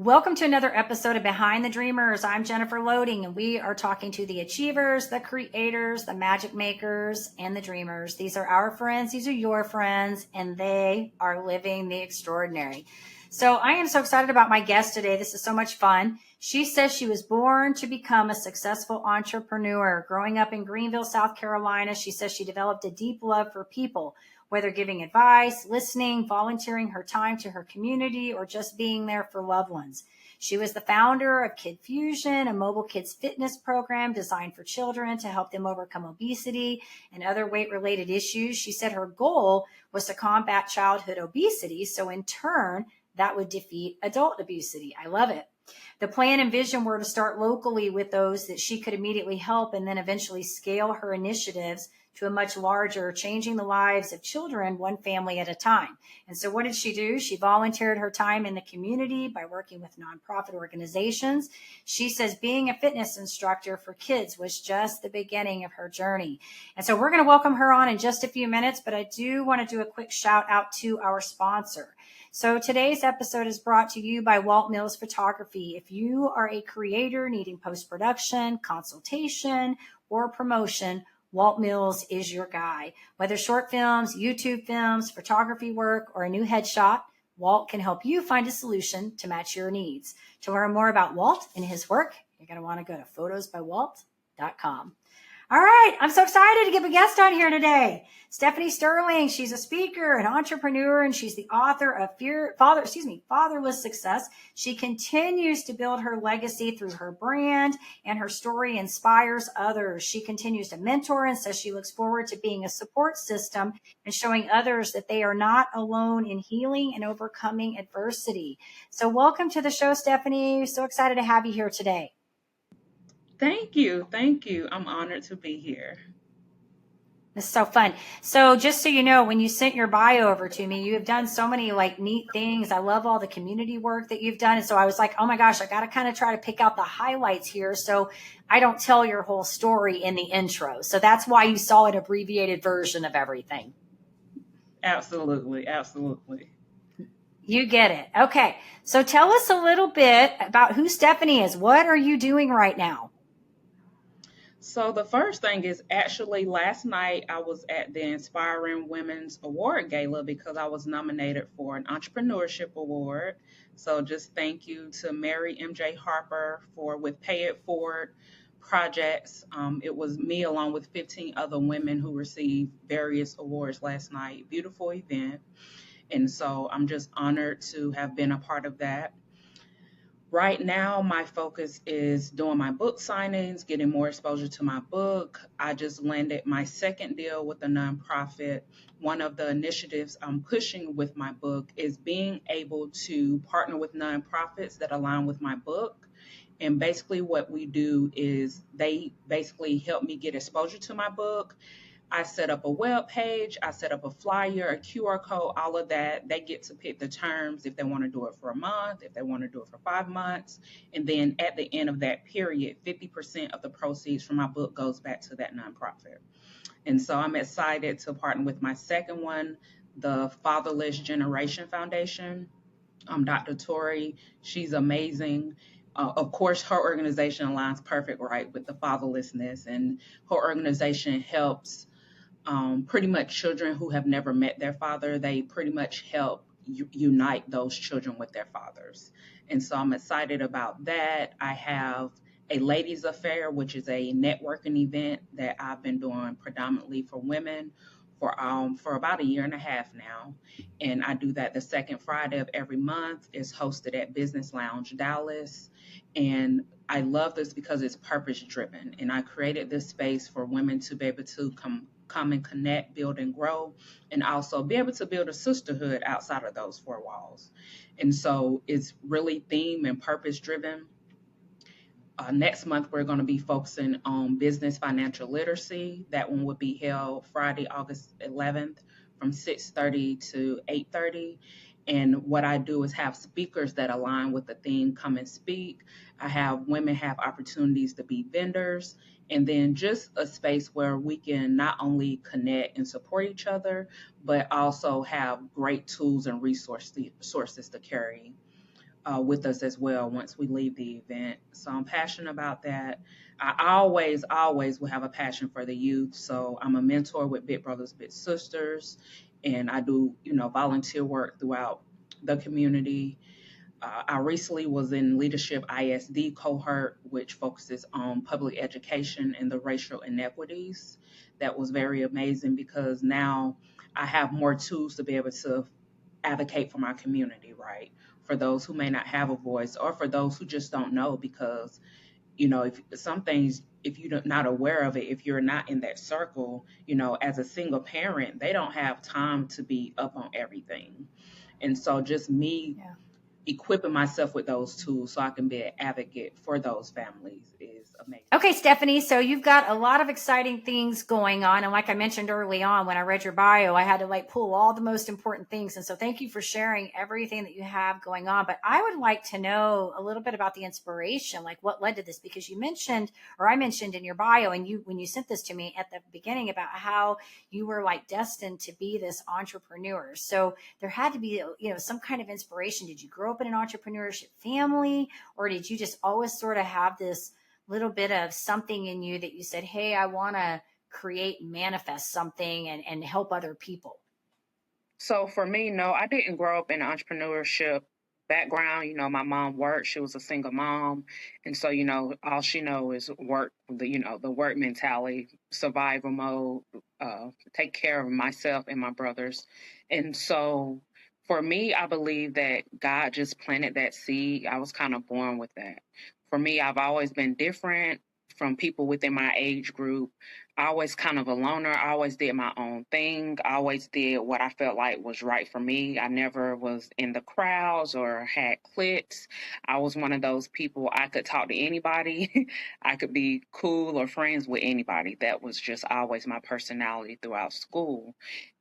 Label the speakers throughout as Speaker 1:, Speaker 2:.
Speaker 1: Welcome to another episode of Behind the Dreamers. I'm Jennifer Loading, and we are talking to the achievers, the creators, the magic makers, and the dreamers. These are our friends. These are your friends, and they are living the extraordinary. So I am so excited about my guest today. This is so much fun. She says she was born to become a successful entrepreneur. Growing up in Greenville, South Carolina, she says she developed a deep love for people, whether giving advice, listening, volunteering her time to her community, or just being there for loved ones. She was the founder of Kid Fusion, a mobile kids fitness program designed for children to help them overcome obesity and other weight-related issues. She said her goal was to combat childhood obesity, so in turn, that would defeat adult obesity. I love it. The plan and vision were to start locally with those that she could immediately help and then eventually scale her initiatives to a much larger, changing the lives of children one family at a time. And so what did she do? She volunteered her time in the community by working with nonprofit organizations. She says being a fitness instructor for kids was just the beginning of her journey. And so we're going to welcome her on in just a few minutes, but I do want to do a quick shout out to our sponsor. So today's episode is brought to you by Walt Mills Photography. If you are a creator needing post-production, consultation, or promotion, Walt Mills is your guy. Whether short films, YouTube films, photography work, or a new headshot, Walt can help you find a solution to match your needs. To learn more about Walt and his work, you're going to want to go to photosbywalt.com. All right, I'm so excited to get a guest on here today. Stephanie Sterling, she's a speaker, an entrepreneur, and she's the author of Fatherless Success. She continues to build her legacy through her brand, and her story inspires others. She continues to mentor and says she looks forward to being a support system and showing others that they are not alone in healing and overcoming adversity. So welcome to the show, Stephanie. So excited to have you here today.
Speaker 2: Thank you. Thank you. I'm honored to be here.
Speaker 1: This is so fun. So just so you know, when you sent your bio over to me, you have done so many neat things. I love all the community work that you've done. And so I was like, oh my gosh, I got to kind of try to pick out the highlights here so I don't tell your whole story in the intro. So that's why you saw an abbreviated version of everything.
Speaker 2: Absolutely. Absolutely.
Speaker 1: You get it. Okay. So tell us a little bit about who Stephanie is. What are you doing right now?
Speaker 2: So the first thing is actually last night I was at the Inspiring Women's Award Gala because I was nominated for an entrepreneurship award. So just thank you to Mary MJ Harper with Pay It Forward projects. It was me along with 15 other women who received various awards last night. Beautiful event. And so I'm just honored to have been a part of that. Right now, my focus is doing my book signings, getting more exposure to my book. I just landed my second deal with a nonprofit. One of the initiatives I'm pushing with my book is being able to partner with nonprofits that align with my book. And basically what we do is they basically help me get exposure to my book. I set up a web page, I set up a flyer, a QR code, all of that. They get to pick the terms if they want to do it for a month, if they want to do it for 5 months. And then at the end of that period, 50% of the proceeds from my book goes back to that nonprofit. And so I'm excited to partner with my second one, the Fatherless Generation Foundation. Dr. Tori, she's amazing. Of course, her organization aligns perfect right with the fatherlessness, and her organization helps pretty much children who have never met their father. They pretty much help unite those children with their fathers. And so I'm excited about that. I have a ladies affair, which is a networking event that I've been doing predominantly for women for about a year and a half now. And I do that the second Friday of every month. It's hosted at Business Lounge Dallas. And I love this because it's purpose driven. And I created this space for women to be able to come and connect, build and grow, and also be able to build a sisterhood outside of those four walls. And so it's really theme and purpose driven. Next month, we're going to be focusing on business financial literacy. That one will be held Friday, August 11th from 6:30 to 8:30. And what I do is have speakers that align with the theme come and speak. I have women have opportunities to be vendors, and then just a space where we can not only connect and support each other, but also have great tools and resources to carry with us as well once we leave the event. So I'm passionate about that. I always will have a passion for the youth. So I'm a mentor with Big Brothers Big Sisters, and I do volunteer work throughout the community. I recently was in Leadership ISD cohort, which focuses on public education and the racial inequities. That was very amazing because now I have more tools to be able to advocate for my community, right? For those who may not have a voice or for those who just don't know because, if some things, if you're not aware of it, if you're not in that circle, as a single parent, they don't have time to be up on everything. And so just me
Speaker 1: Yeah.
Speaker 2: equipping myself with those tools so I can be an advocate for those families is amazing.
Speaker 1: Okay, Stephanie, so you've got a lot of exciting things going on. And like I mentioned early on, when I read your bio, I had to pull all the most important things. And so thank you for sharing everything that you have going on. But I would like to know a little bit about the inspiration, like what led to this, because you mentioned, or I mentioned in your bio, and when you sent this to me at the beginning about how you were destined to be this entrepreneur. So there had to be, some kind of inspiration. Did you grow up in an entrepreneurship family, or did you just always sort of have this little bit of something in you that you said, hey, I want to create, manifest something and help other people?
Speaker 2: So for me, no, I didn't grow up in an entrepreneurship background. My mom worked. She was a single mom. And so, all she knows is work, the work mentality, survival mode, take care of myself and my brothers. And so for me, I believe that God just planted that seed. I was kind of born with that. For me, I've always been different from people within my age group. I always kind of a loner. I always did my own thing. I always did what I felt like was right for me. I never was in the crowds or had cliques. I was one of those people, I could talk to anybody. I could be cool or friends with anybody. That was just always my personality throughout school.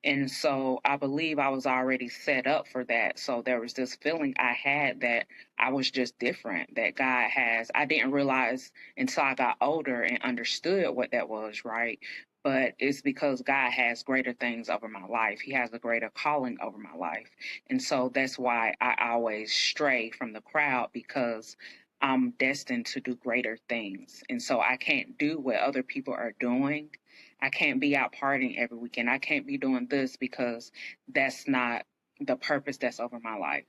Speaker 2: And so I believe I was already set up for that. So there was this feeling I had that I was just different, that God has. I didn't realize until I got older and understood what that was, right? But it's because God has greater things over my life. He has a greater calling over my life. And so that's why I always stray from the crowd, because I'm destined to do greater things. And so I can't do what other people are doing. I can't be out partying every weekend. I can't be doing this because that's not the purpose that's over my life.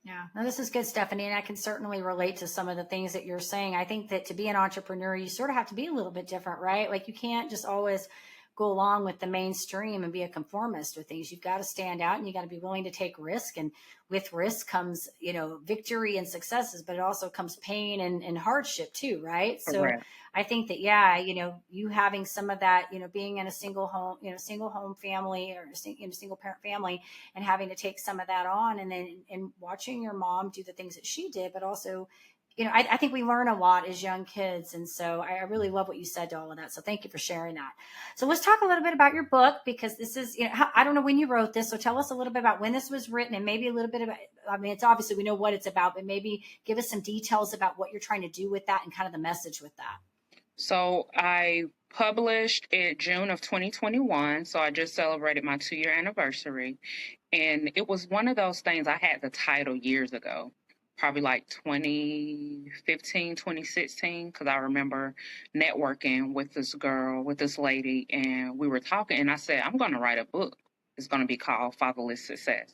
Speaker 1: Yeah, no, this is good, Stephanie, and I can certainly relate to some of the things that you're saying. I think that to be an entrepreneur, you sort of have to be a little bit different, right? You can't just always go along with the mainstream and be a conformist with things. You've got to stand out and you got to be willing to take risk. And with risk comes, victory and successes, but it also comes pain and hardship too, right? So
Speaker 2: Correct.
Speaker 1: I think that, yeah, you having some of that, being in a single home family or in a single parent family and having to take some of that on and watching your mom do the things that she did, but also, I think we learn a lot as young kids. And so I really love what you said to all of that. So thank you for sharing that. So let's talk a little bit about your book, because this is, I don't know when you wrote this. So tell us a little bit about when this was written and maybe a little bit about, I mean, it's obviously we know what it's about, but maybe give us some details about what you're trying to do with that and kind of the message with that.
Speaker 2: So I published in June of 2021. So I just celebrated my 2-year anniversary. And it was one of those things, I had the title years ago, probably like 2015, 2016, because I remember networking with this girl, with this lady, and we were talking. And I said, I'm going to write a book. It's going to be called Fatherless Success.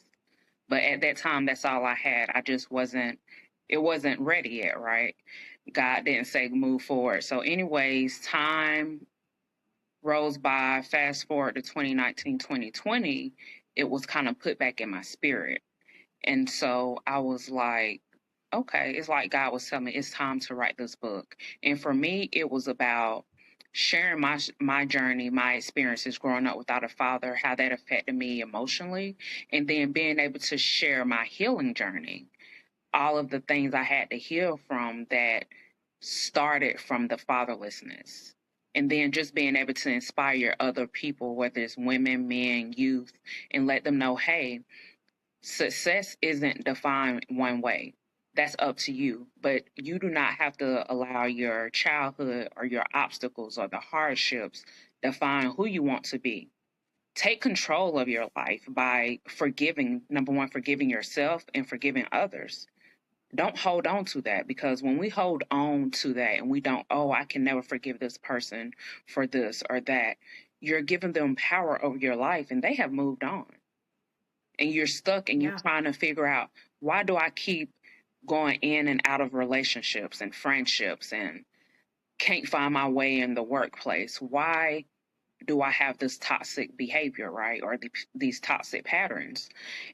Speaker 2: But at that time, that's all I had. It wasn't ready yet, right? God didn't say move forward. So, anyways, time rolls by, fast forward to 2019, 2020, it was kind of put back in my spirit. And so I was like, okay, it's like God was telling me it's time to write this book. And for me, it was about sharing my journey, my experiences growing up without a father, how that affected me emotionally, and then being able to share my healing journey, all of the things I had to heal from that started from the fatherlessness. And then just being able to inspire other people, whether it's women, men, youth, and let them know, hey, success isn't defined one way. That's up to you. But you do not have to allow your childhood or your obstacles or the hardships define who you want to be. take control of your life by forgiving, number one, forgiving yourself and forgiving others. Don't hold on to that, because when we hold on to that and we don't, oh, I can never forgive this person for this or that, you're giving them power over your life and they have moved on. And you're stuck and you're
Speaker 1: Yeah.
Speaker 2: trying to figure out, why do I keep going in and out of relationships and friendships and can't find my way in the workplace? Why do I have this toxic behavior, right? Or these toxic patterns?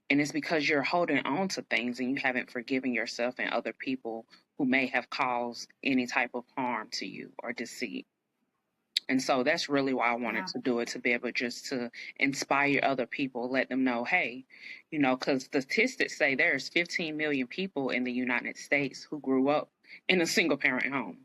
Speaker 2: And it's because you're holding on to things and you haven't forgiven yourself and other people who may have caused any type of harm to you or deceit. And so that's really why I wanted to do it, to be able just to inspire other people, let them know, hey, you know, because statistics say there's 15 million people in the United States who grew up in a single parent home.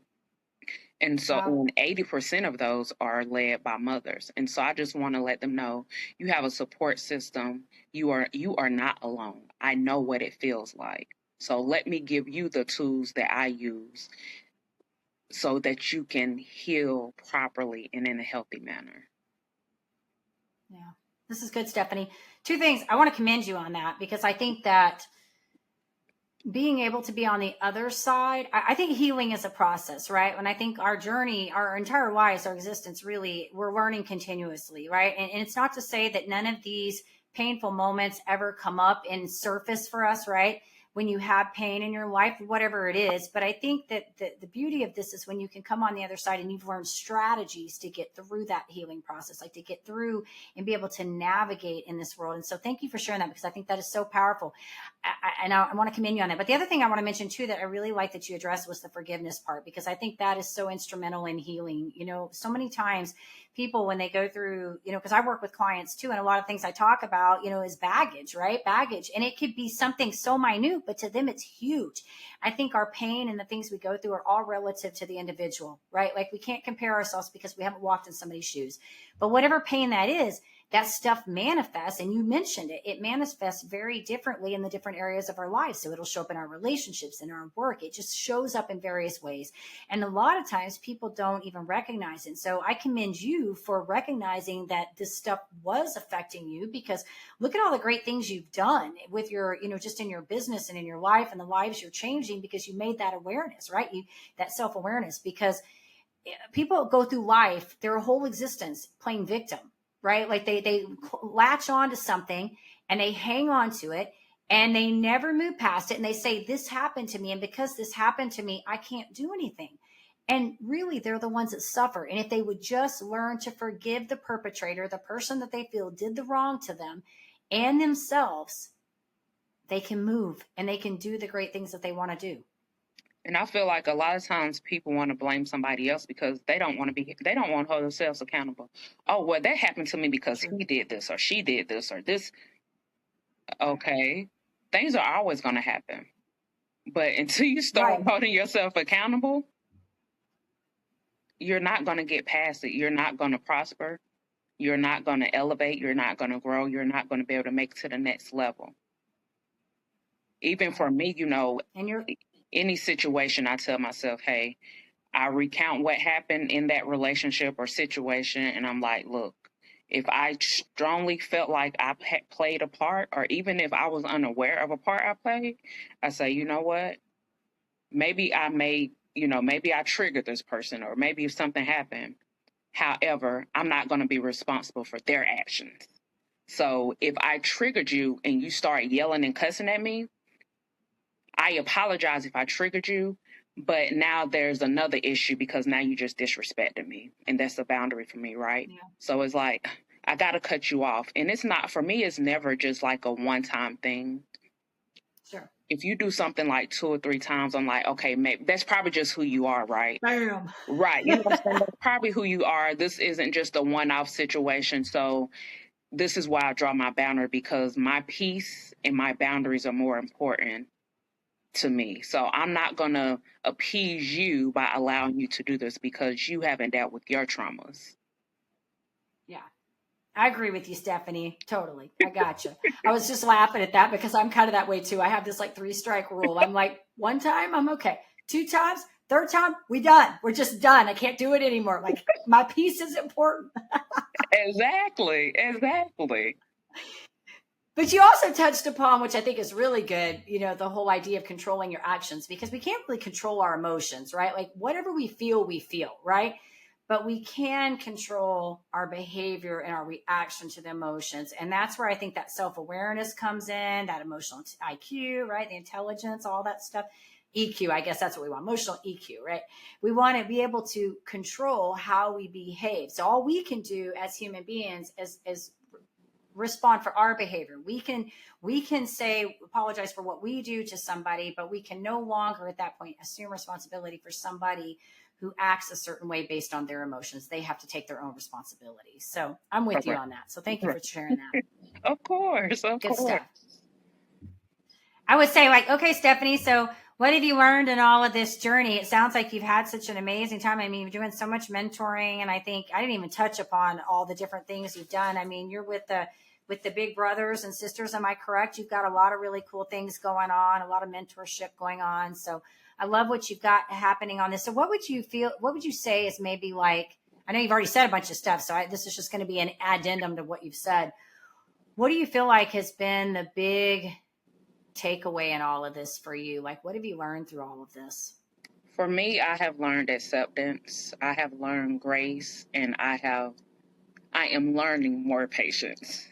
Speaker 2: And so
Speaker 1: Wow.
Speaker 2: 80% of those are led by mothers. And so I just want to let them know, you have a support system. You are not alone. I know what it feels like. So let me give you the tools that I use so that you can heal properly and in a healthy manner.
Speaker 1: Yeah. This is good, Stephanie. Two things. I want to commend you on that, because I think that being able to be on the other side, I think healing is a process, right? When I think our journey, our entire lives, our existence, really, we're learning continuously, right? And it's not to say that none of these painful moments ever come up and surface for us, right? When you have pain in your life, whatever it is. But I think that the beauty of this is when you can come on the other side and you've learned strategies to get through that healing process, like to get through and be able to navigate in this world. And so thank you for sharing that, because I think that is so powerful. And I want to commend you on that. But the other thing I want to mention too, that I really like that you addressed, was the forgiveness part, because I think that is so instrumental in healing. You know, so many times people, when they go through, you know, because I work with clients too, and a lot of things I talk about, you know, is baggage, right? Baggage. And it could be something so minute, but to them it's huge. I think our pain and the things we go through are all relative to the individual, right? Like we can't compare ourselves because we haven't walked in somebody's shoes. But whatever pain that is, that stuff manifests, and you mentioned it, it manifests very differently in the different areas of our lives. So it'll show up in our relationships, in our work. It just shows up in various ways. And a lot of times people don't even recognize it. So I commend you for recognizing that this stuff was affecting you, because look at all the great things you've done with your, you know, just in your business and in your life and the lives you're changing, because you made that awareness, right? That self-awareness, because people go through life, their whole existence playing victim, right? Like they latch on to something and they hang on to it and they never move past it. And they say, this happened to me. And because this happened to me, I can't do anything. And really, they're the ones that suffer. And if they would just learn to forgive the perpetrator, the person that they feel did the wrong to them and themselves, they can move and they can do the great things that they want to do.
Speaker 2: And I feel like a lot of times people want to blame somebody else because they don't want to hold themselves accountable. Oh, well, that happened to me because he did this or she did this or this. Okay. Things are always going to happen. But until you start holding yourself accountable, you're not going to get past it. You're not going to prosper. You're not going to elevate. You're not going to grow. You're not going to be able to make it to the next level. Even for me, you know, any situation, I tell myself, hey, I recount what happened in that relationship or situation, and I'm like, look, if I strongly felt like I had played a part, or even if I was unaware of a part I played, I say, you know what? Maybe maybe I triggered this person, or maybe if something happened. However, I'm not going to be responsible for their actions. So if I triggered you and you start yelling and cussing at me, I apologize if I triggered you, but now there's another issue because now you just disrespected me. And that's a boundary for me, right? Yeah. So it's like, I got to cut you off. And it's not, for me, it's never just like a one-time thing.
Speaker 1: Sure.
Speaker 2: If you do something like 2 or 3 times, I'm like, okay, maybe that's probably just who you are, right?
Speaker 1: Bam.
Speaker 2: Right. You know what I'm saying? That's probably who you are. This isn't just a one-off situation. So this is why I draw my boundary, because my peace and my boundaries are more important to me. So I'm not going to appease you by allowing you to do this because you haven't dealt with your traumas.
Speaker 1: Yeah. I agree with you, Stephanie. Totally. I gotcha. I was just laughing at that because I'm kind of that way too. I have this like 3-strike rule. I'm like, 1 time, I'm okay. 2 times, Third time, we done. We're just done. I can't do it anymore. Like my peace is important.
Speaker 2: Exactly.
Speaker 1: But you also touched upon, which I think is really good, the whole idea of controlling your actions, because we can't really control our emotions, right? Like whatever we feel, right? But we can control our behavior and our reaction to the emotions. And that's where I think that self awareness comes in, that emotional IQ, right? The intelligence, all that stuff. EQ, I guess that's what we want, emotional EQ, right? We want to be able to control how we behave. So all we can do as human beings is respond for our behavior. We can say apologize for what we do to somebody, but we can no longer at that point assume responsibility for somebody who acts a certain way based on their emotions. They have to take their own responsibility. So I'm with you
Speaker 2: Correct.
Speaker 1: on that. So thank you for sharing that.
Speaker 2: Of course, of
Speaker 1: Good
Speaker 2: course.
Speaker 1: stuff. I would say, like, okay, Stephanie, so what have you learned in all of this journey? It sounds like you've had such an amazing time. I mean, you're doing so much mentoring, and I think I didn't even touch upon all the different things you've done. I mean, you're with the big brothers and sisters. Am I correct? You've got a lot of really cool things going on, a lot of mentorship going on. So I love what you've got happening on this. So what would you say is maybe like, I know you've already said a bunch of stuff, so this is just going to be an addendum to what you've said. What do you feel like has been the big takeaway in all of this for you? Like, what have you learned through all of this?
Speaker 2: For me, I have learned acceptance. I have learned grace, and I am learning more patience.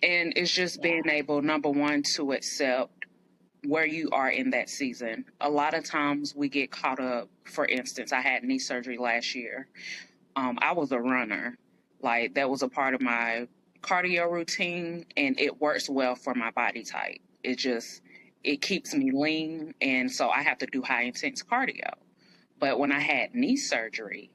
Speaker 2: And it's just
Speaker 1: Yeah.
Speaker 2: being able, number one, to accept where you are in that season. A lot of times we get caught up. For instance, I had knee surgery last year. I was a runner. Like that was a part of my cardio routine, and it works well for my body type. It keeps me lean, and so I have to do high intense cardio. But when I had knee surgery,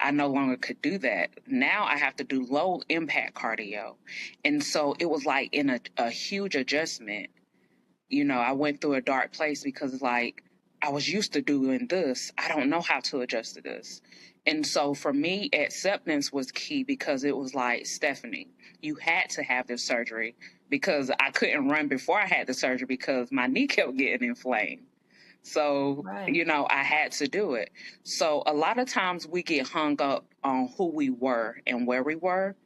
Speaker 2: I no longer could do that. Now I have to do low impact cardio. And so it was like in a huge adjustment. I went through a dark place because like I was used to doing this. I don't know how to adjust to this. And so for me, acceptance was key because it was like, Stephanie, you had to have this surgery because I couldn't run before I had the surgery because my knee kept getting inflamed. So,
Speaker 1: Right.
Speaker 2: I had to do it. So a lot of times we get hung up on who we were and where we were.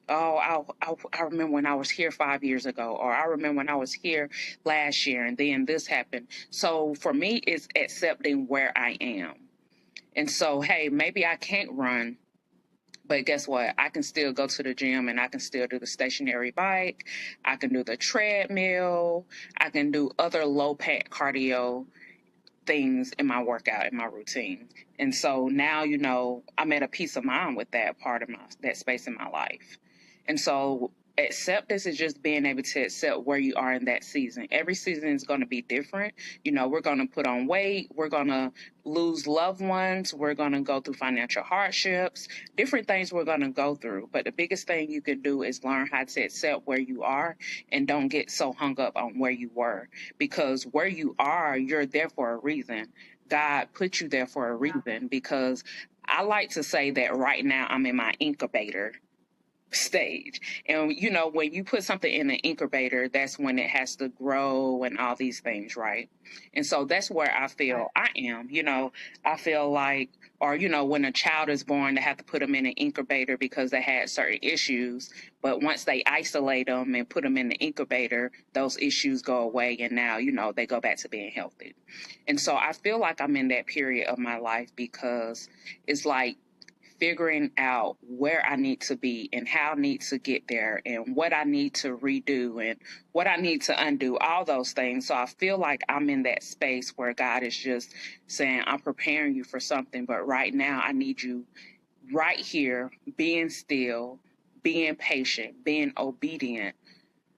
Speaker 2: Oh, I remember when I was here 5 years ago, or I remember when I was here last year, and then this happened. So for me, it's accepting where I am. And so, hey, maybe I can't run, but guess what? I can still go to the gym and I can still do the stationary bike. I can do the treadmill. I can do other low pack cardio things in my workout, in my routine. And so now, I'm at a peace of mind with that part of that space in my life. And so acceptance is just being able to accept where you are in that season. Every season is going to be different. We're going to put on weight. We're going to lose loved ones. We're going to go through financial hardships, different things we're going to go through. But the biggest thing you can do is learn how to accept where you are and don't get so hung up on where you were, because where you are, you're there for a reason. God put you there for a
Speaker 1: Yeah.
Speaker 2: reason, because I like to say that right now I'm in my incubator stage. And when you put something in an incubator, that's when it has to grow and all these things, right? And so that's where I
Speaker 1: Right.
Speaker 2: feel I am. I feel like, or when a child is born, they have to put them in an incubator because they had certain issues, but once they isolate them and put them in the incubator, those issues go away, and now they go back to being healthy. And so I feel like I'm in that period of my life because it's like figuring out where I need to be and how I need to get there and what I need to redo and what I need to undo, all those things. So I feel like I'm in that space where God is just saying, I'm preparing you for something, but right now I need you right here, being still, being patient, being obedient,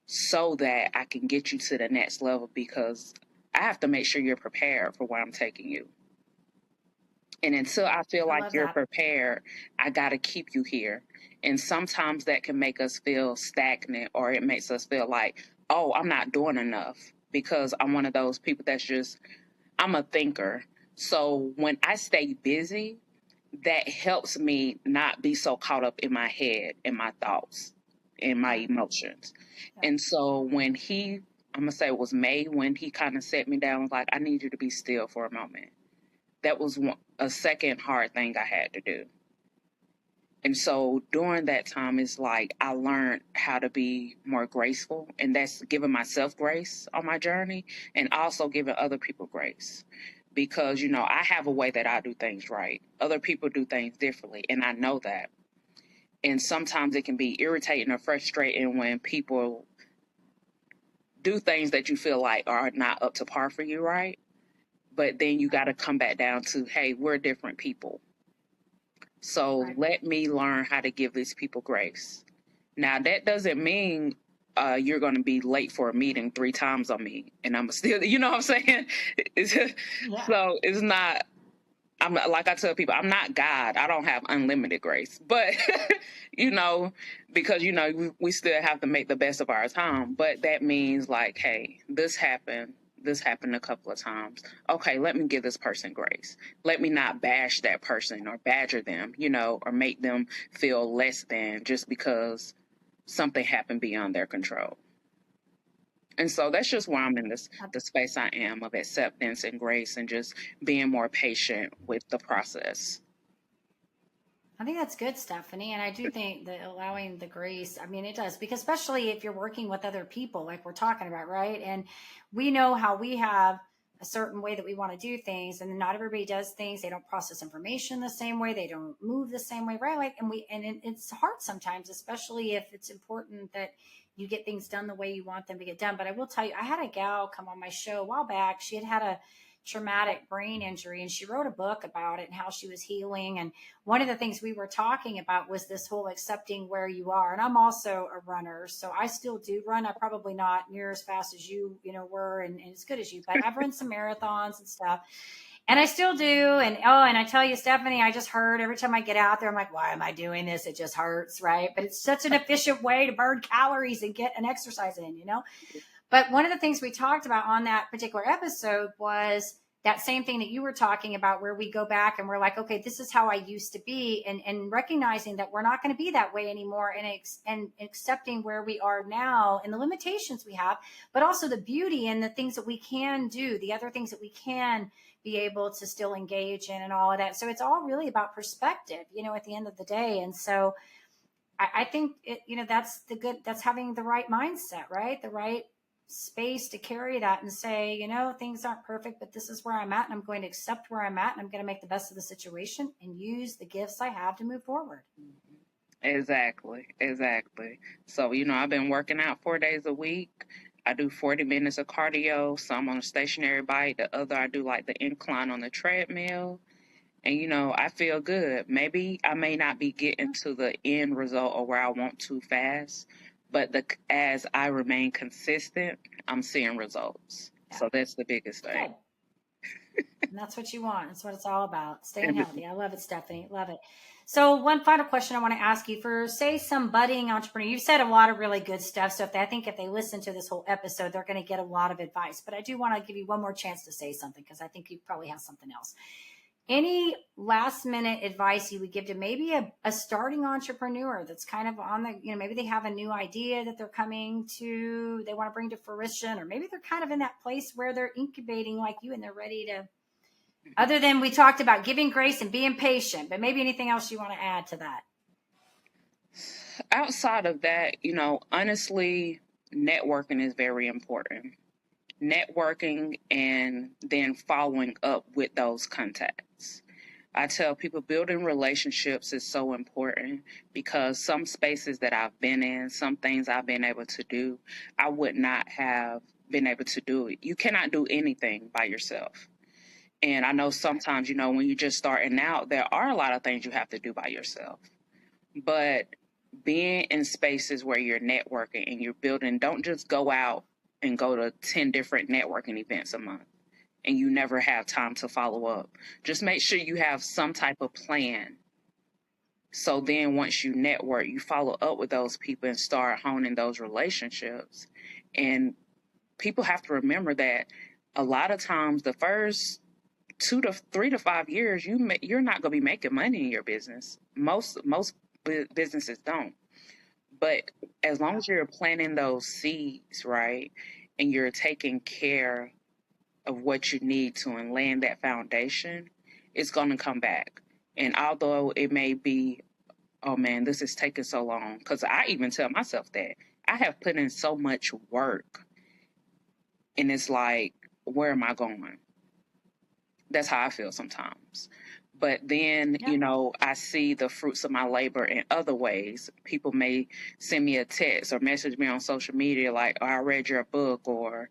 Speaker 2: so that I can get you to the next level, because I have to make sure you're prepared for where I'm taking you. And until I feel
Speaker 1: I
Speaker 2: like
Speaker 1: love
Speaker 2: you're
Speaker 1: that.
Speaker 2: prepared, I got to keep you here. And sometimes that can make us feel stagnant, or it makes us feel like, oh, I'm not doing enough, because I'm one of those people I'm a thinker. So when I stay busy, that helps me not be so caught up in my head and my thoughts and my
Speaker 1: Yeah.
Speaker 2: emotions.
Speaker 1: Yeah.
Speaker 2: And so I'm going to say it was May when he kind of set me down, like, I need you to be still for a moment. that was a second hard thing I had to do. And so during that time, it's like I learned how to be more graceful, and that's giving myself grace on my journey and also giving other people grace. Because, you know, I have a way that I do things right. Other people do things differently, and I know that. And sometimes it can be irritating or frustrating when people do things that you feel like are not up to par for you, right? But then you got to come back down to, hey, we're different people. So let me learn how to give these people grace. Now, that doesn't mean you're going to be late for a meeting 3 times on me, and I'm still, you know what I'm saying? So it's not, I'm like I tell people, I'm not God. I don't have unlimited grace. But, you know, because, you know, we still have to make the best of our time. But that means like, hey, this happened a couple of times. Okay, let me give this person grace. Let me not bash that person or badger them, you know, or make them feel less than just because something happened beyond their control. And so that's just why I'm in the space I am of acceptance and grace and just being more patient with the process.
Speaker 1: I think that's good, Stephanie. And I do think that allowing the grace, I mean, it does, because especially if you're working with other people, like we're talking about, right? And we know how we have a certain way that we want to do things, and not everybody does things. They don't process information the same way. They don't move the same way, right? Like, it's hard sometimes, especially if it's important that you get things done the way you want them to get done. But I will tell you, I had a gal come on my show a while back. She had a traumatic brain injury, and she wrote a book about it and how she was healing. And one of the things we were talking about was this whole accepting where you are. And I'm also a runner, so I still do run. I'm probably not near as fast as you were, and as good as you, but I've run some marathons and stuff. And I still do. And I tell you, Stephanie, I just heard every time I get out there, I'm like, why am I doing this? It just hurts, right? But it's such an efficient way to burn calories and get an exercise in, But one of the things we talked about on that particular episode was that same thing that you were talking about, where we go back and we're like, okay, this is how I used to be, and recognizing that we're not going to be that way anymore, and accepting where we are now and the limitations we have, but also the beauty and the things that we can do, the other things that we can be able to still engage in and all of that. So it's all really about perspective, at the end of the day. And so I think that's having the right mindset, right? The right space to carry that and say, things aren't perfect, but this is where I'm at, and I'm going to accept where I'm at, and I'm going to make the best of the situation and use the gifts I have to move forward.
Speaker 2: Exactly. So, I've been working out 4 days a week. I do 40 minutes of cardio. Some on a stationary bike. The other, I do like the incline on the treadmill. And, I feel good. Maybe I may not be getting to the end result or where I want to fast, but as I remain consistent, I'm seeing results. Yeah. So that's the biggest thing.
Speaker 1: Good. And that's what you want. That's what it's all about. Staying healthy. I love it, Stephanie. Love it. So one final question I want to ask you, for, say, some budding entrepreneur. You've said a lot of really good stuff. So I think if they listen to this whole episode, they're going to get a lot of advice. But I do want to give you one more chance to say something, because I think you probably have something else. Any last minute advice you would give to maybe a starting entrepreneur that's kind of on the, maybe they have a new idea that they want to bring to fruition, or maybe they're kind of in that place where they're incubating like you and they're ready to, other than we talked about giving grace and being patient, but maybe anything else you want to add to that?
Speaker 2: Outside of that, honestly, networking is very important. Networking and then following up with those contacts. I tell people building relationships is so important, because some spaces that I've been in, some things I've been able to do, I would not have been able to do it. You cannot do anything by yourself. And I know sometimes, when you're just starting out, there are a lot of things you have to do by yourself. But being in spaces where you're networking and you're building, don't just go out and go to 10 different networking events a month and you never have time to follow up. Just make sure you have some type of plan. So then once you network, you follow up with those people and start honing those relationships. And people have to remember that a lot of times the first 3 to 5 years, you're not going to be making money in your business. Most businesses don't. But as long as you're planting those seeds, right, and you're taking care of what you need to and laying that foundation, it's going to come back. And although it may be, oh man, this is taking so long, because I even tell myself that I have put in so much work, and it's like, where am I going? That's how I feel sometimes. But then,
Speaker 1: Yeah.
Speaker 2: I see the fruits of my labor in other ways. People may send me a text or message me on social media like, oh, I read your book, or,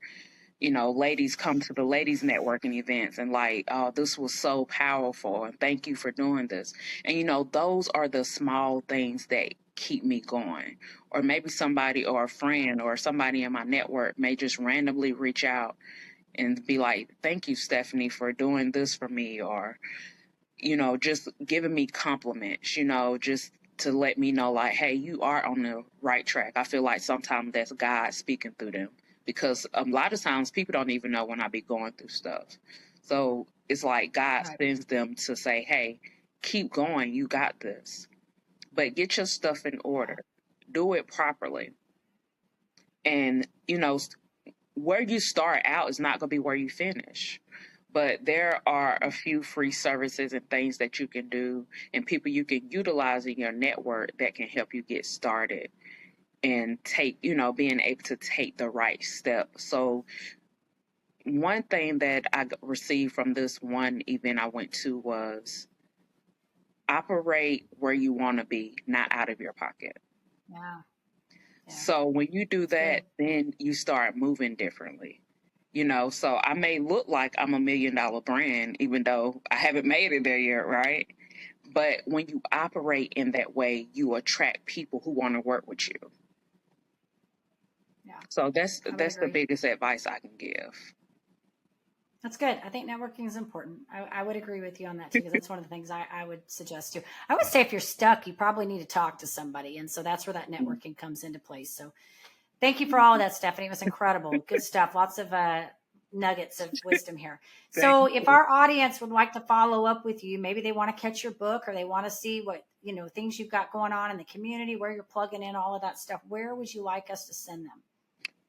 Speaker 2: ladies come to the ladies networking events and like, oh, this was so powerful and thank you for doing this. And, those are the small things that keep me going. Or maybe somebody or a friend or somebody in my network may just randomly reach out and be like, thank you, Stephanie, for doing this for me, or, just giving me compliments, just to let me know, like, hey, you are on the right track. I feel like sometimes that's God speaking through them, because a lot of times people don't even know when I be going through stuff. So it's like God
Speaker 1: Right.
Speaker 2: sends them to say, hey, keep going. You got this. But get your stuff in order. Do it properly. And, where you start out is not going to be where you finish. But there are a few free services and things that you can do and people you can utilize in your network that can help you get started and take, being able to take the right step. So one thing that I received from this one event I went to was operate where you want to be, not out of your pocket.
Speaker 1: Yeah. Yeah.
Speaker 2: So when you do that, then you start moving differently. So I may look like I'm $1 million brand, even though I haven't made it there yet, right? But when you operate in that way, you attract people who want to work with you.
Speaker 1: Yeah.
Speaker 2: So that's
Speaker 1: I would
Speaker 2: the
Speaker 1: agree.
Speaker 2: biggest advice I can give.
Speaker 1: That's good. I think networking is important. I would agree with you on that too, because that's one of the things I would suggest too. I would say if you're stuck, you probably need to talk to somebody. And so that's where that networking comes into place. So thank you for all of that, Stephanie. It was incredible. Good stuff. Lots of nuggets of wisdom here.
Speaker 2: Thank
Speaker 1: So if
Speaker 2: you.
Speaker 1: our audience would like to follow up with you, maybe they want to catch your book or they want to see what, things you've got going on in the community, where you're plugging in all of that stuff, where would you like us to send them?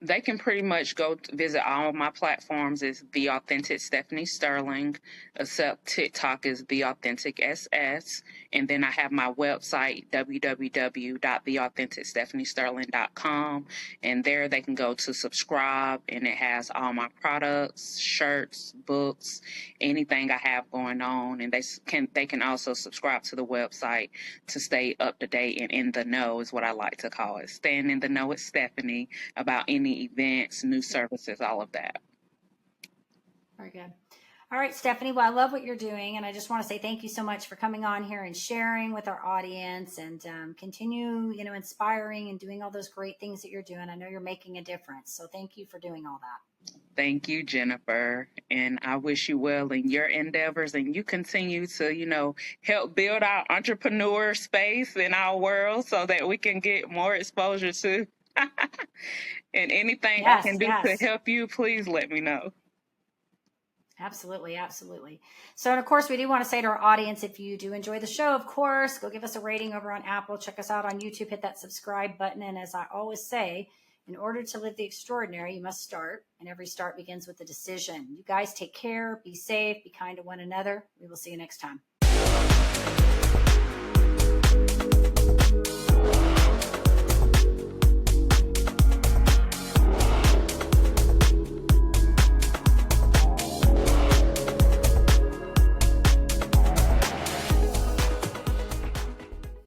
Speaker 2: They can pretty much go visit all of my platforms. Is The Authentic Stephanie Sterling, except TikTok is The Authentic SS. And then I have my website, www.theauthenticstephaniesterling.com. And there they can go to subscribe, and it has all my products, shirts, books, anything I have going on. And they can also subscribe to the website to stay up to date and in the know, is what I like to call it. Staying in the know with Stephanie about any events, new services, all of that.
Speaker 1: Very good. All right, Stephanie. Well, I love what you're doing. And I just want to say thank you so much for coming on here and sharing with our audience, and continue, inspiring and doing all those great things that you're doing. I know you're making a difference. So thank you for doing all that.
Speaker 2: Thank you, Jennifer. And I wish you well in your endeavors, and you continue to, help build our entrepreneur space in our world so that we can get more exposure to. And anything I
Speaker 1: Yes,
Speaker 2: can do to
Speaker 1: yes.
Speaker 2: help you, please let me know.
Speaker 1: Absolutely, absolutely. So, and of course, we do want to say to our audience, if you do enjoy the show, of course, go give us a rating over on Apple. Check us out on YouTube. Hit that subscribe button. And as I always say, in order to live the extraordinary, you must start. And every start begins with a decision. You guys take care, be safe, be kind to one another. We will see you next time.